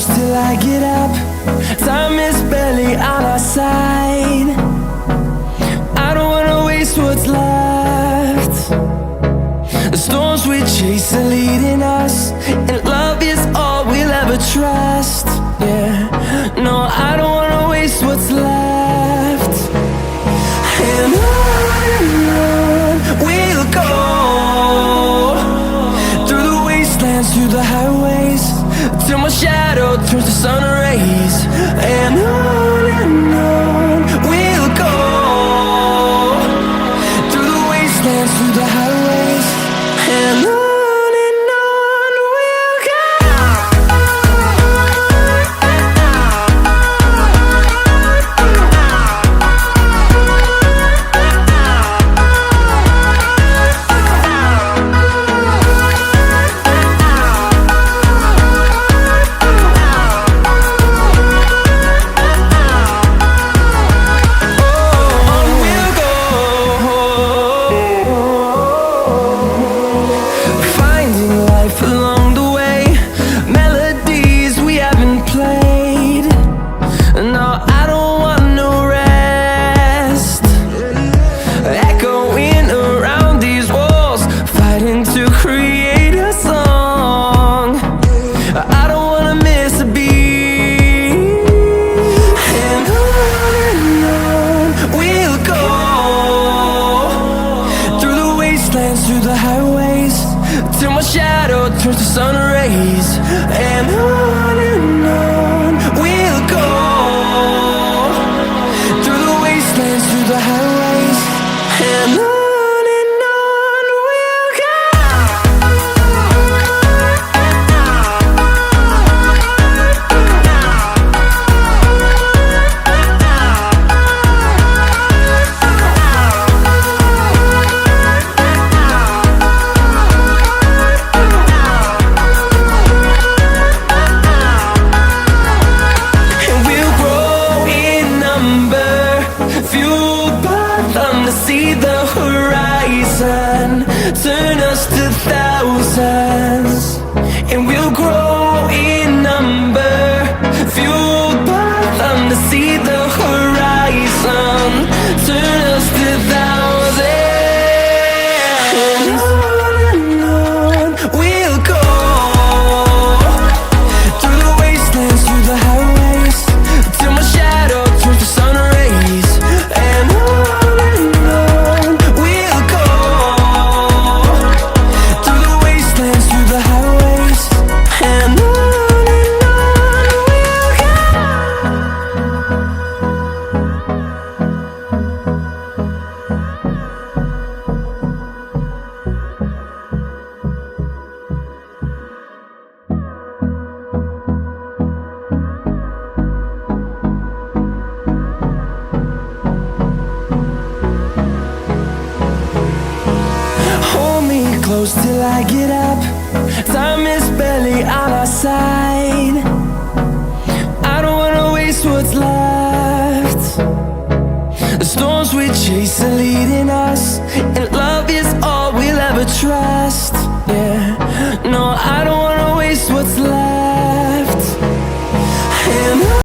close till I get up. Time is barely on our side. I don't wanna waste what's left. The storms we chase are leading us, and love is all we'll ever trust. Yeah, no, I don't wanna waste what's left. And on we'll go, through the wastelands, through the highways, till my shadow turns to sun rays. And on we'll go, through the wastelands, through the highways, and on we'll go. Along the way, melodies we haven't played. No, I don't want no rest. Echoing around these walls, fighting to create a song. I don't wanna miss a beat. And on we'll go, through the wastelands, through the highways, till my shadow turns to sun rays. And on we'll go, through the wastelands, through the highways, and on we'll go. See the horizon, turn us to thousands, and we'll grow in number. Fueled by them to see the horizon, turn us to thousands. And on we'll go, through the wastelands, through the highways, till my shadow turns to sun rays. And close till I get up. Time is barely on our side. I don't wanna waste what's left. The storms we chase are leading us, and love is all we'll ever trust.